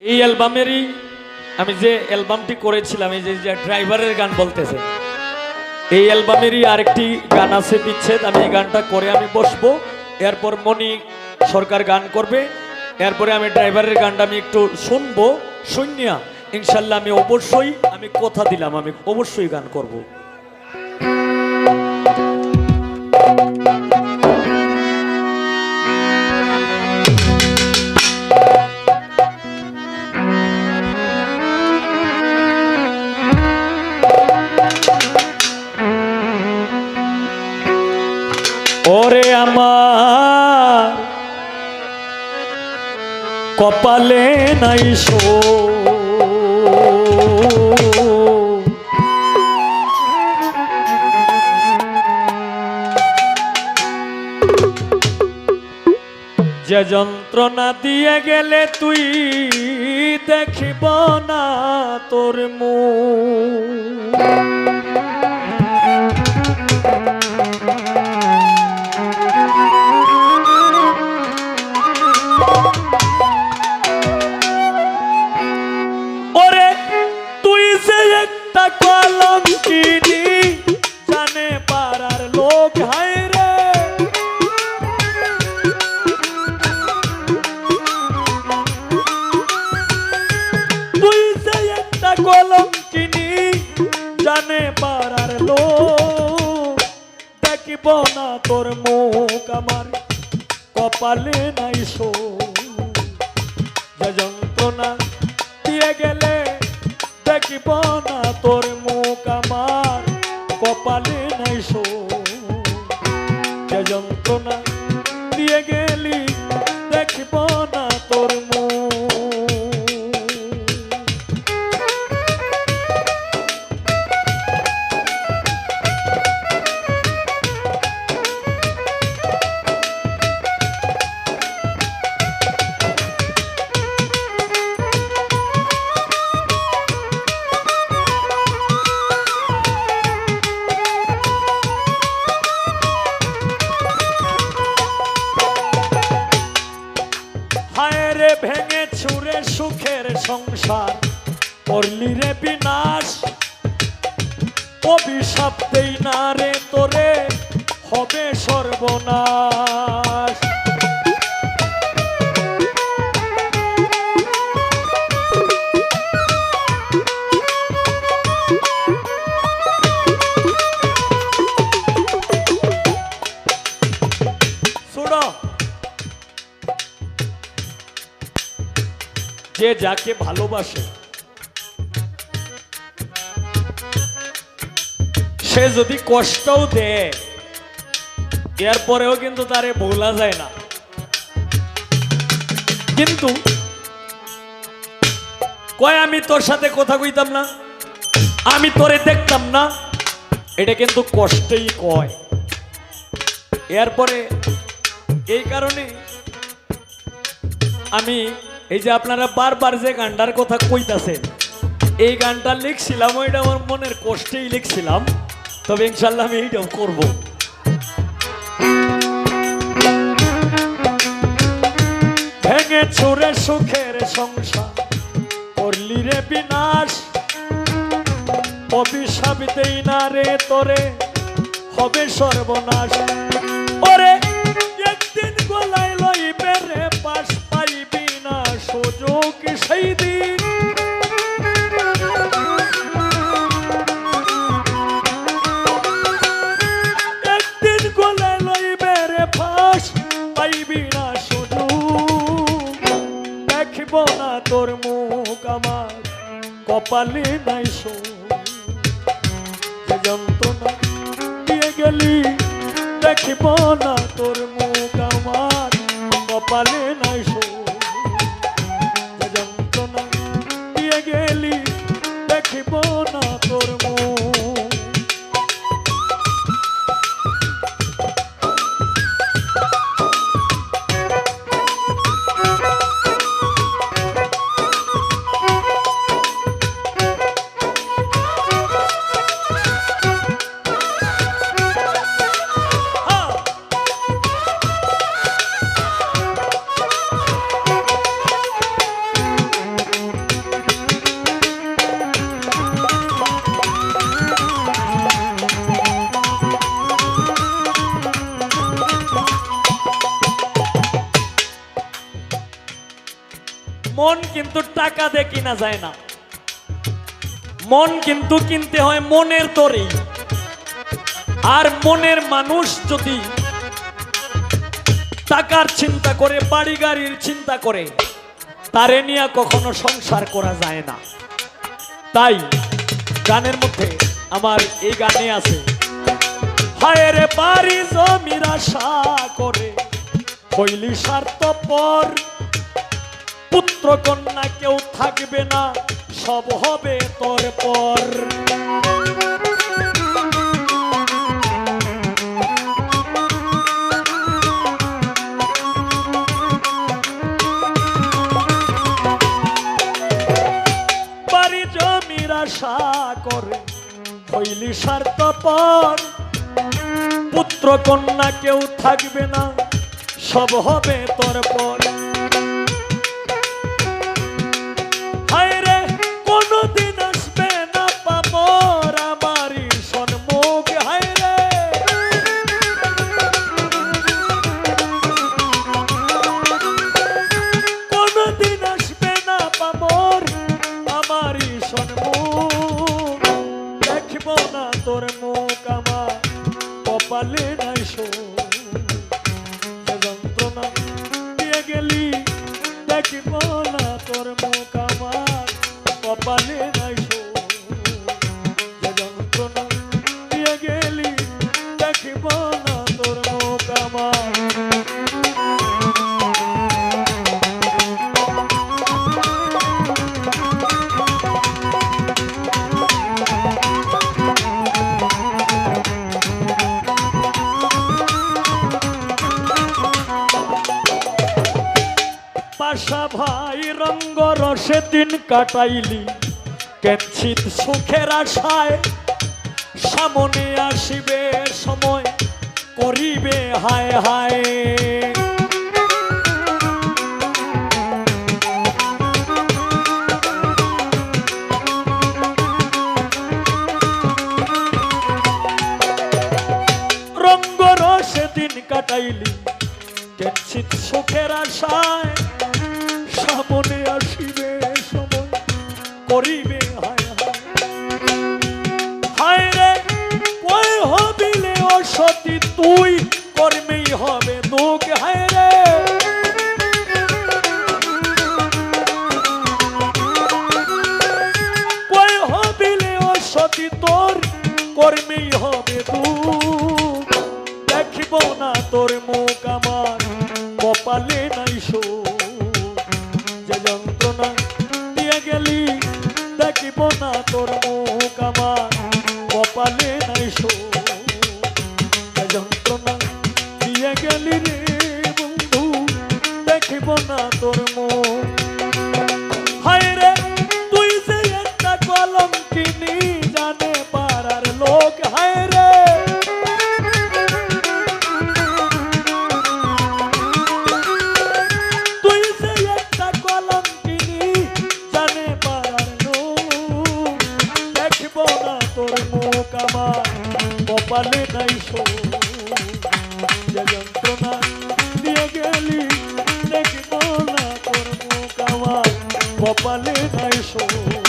এই অ্যালবামেরই আমি যে অ্যালবামটি করেছিলাম, এই যে ড্রাইভারের গান বলতেছে, এই অ্যালবামেরই আরেকটি গান আছে বিচ্ছেদ। আমি এই গানটা করে আমি বসবো, এরপর মনি সরকার গান করবে, এরপরে আমি ড্রাইভারের গানটা আমি একটু শুনবো। শুনিয়া ইনশাল্লাহ আমি কথা দিলাম আমি অবশ্যই গান করব। ওরে আমার কপালে নাই শো, যে যন্ত্রণা দিয়ে গেলে তুই দেখিব না তোর মুখ। ওরে তুই যে একটা কলঙ্কিনী, জানে পাড়ার লোক হায় রে। তুই যে একটা কলঙ্কিনী, জানে পাড়ার লোক, দেখিব না তোর মুখ আমার কপালে নাই শো। যে যন্ত্রণা দিয়ে গেলে দেখিব না তোর মুখ আমার কপালে নাই শো। যে যন্ত্রণা দিয়ে গেলি দেখিব না তোর মুখ। ভেঙে ছুঁড়ে সুখের সংসার করলি রে বিনাশ। অভিশাপ দেই না রে তোরে হবে সর্বনাশ। যে যাকে ভালোবাসে সে যদি কষ্টও দেয়, এরপরেও কিন্তু তারে ভোলা যায় না। কিন্তু কয় আমি তোর সাথে কথা কইতাম না, আমি তোরে দেখতাম না, এটা কিন্তু কষ্টেই কয়। এরপরে এই কারণে আমি এই যে আপনারা বারবার যে গানটার কথা কইতাছেন, এই গানটা লিখছিলাম, ওইটা আমার মনের কষ্টেই লিখছিলাম। তবে ইনশাল্লাহ আমি এইটাও করবো। ভেঙে ছুঁড়ে সুখের সংসার করলি রে বিনাশ। অভিশাপ দেই না রে তোরে হবে সর্বনাশ। ওরে একদিন গলায় লইবে রে পাশ, পাইবি না সুযোগ সেই দিন। একদিন গলায় লইবে রে পাশ, পাইবি না সুযোগ। দেখিব না তোর মুখ আমার কপালে নাই শো। যে যন্ত্রণা দিয়ে গেলি দেখিব না তোর মুখ আমার কপালে নাই শো। যে যন্ত্রণা দিয়ে গেলি দেখিব না তোর মুখ। মন কিন্তু টাকা দিয়ে কিনা যায় না, মন কিন্তু কিনতে হয় মনের তরেই। আর মনের মানুষ যদি টাকার চিন্তা করে, বাড়ি গাড়ির চিন্তা করে, তারে নিয়ে কখনো সংসার করা যায় না। তাই গানের মধ্যে আমার এই গানে আছে, হায় রে বাড়ি জমির আশা করে হইলি স্বার্থপর, পুত্র কন্যা কেউ থাকবে না, সব হবে তোর পর। বাড়ি জমির আশা করে হইলি স্বার্থপর, পুত্র কন্যা কেউ থাকবে না, সব হবে তোর পর। হায় রে কোনদিন আসবে না পামর আমারই সন্মুখ, হায় রে কোনদিন আসবে না পামর আমারই সন্মুখ, দেখব না তোর মুখ আমার কপালে নাই সুখ, যন্ত্রণা দিয়ে গেলি দেখব না তোর মুখ আমার কপালে নাই সুখ, যন্ত্রণা দিয়ে গেলি দেখব না তোর মুখ আমার। পাশা ভাই রঙ্গ রসে দিন কাটাইলি, কেঞ্চিত সুখের আশায়, সামনে আসিবে সময় করিবে হায় হায়। রঙ্গ রসে দিন কাটাইলি, কেঞ্চিত সুখের আশায়, সামনে আসিবে সময় করিবে হায় হায়। হায় রে কই হবিলে অসতী তুই, কর্মেই হবে দুঃখ, হায় রে কই হবিলে অসতী তোর, কর্মেই হবে দুঃখ, দেখিব না তোর মুখ আমার কপালে নাই সুখ, যে যন্ত্রণা দিয়ে গেলি দেখিব না তোর মুখ আমার কপালে নাই সুখ, যে যন্ত্রণা দিয়ে গেলি রে বন্ধু দেখিব না তোর মুখ। হায় রে তুই যে একটা কলঙ্কিনী জানে পাড়ার লোক, হায় রে কপালে নাই সুখ, যে যন্ত্রণা দিয়ে গেলি দেখব না তোর মুখ আমার কপালে নাই সুখ।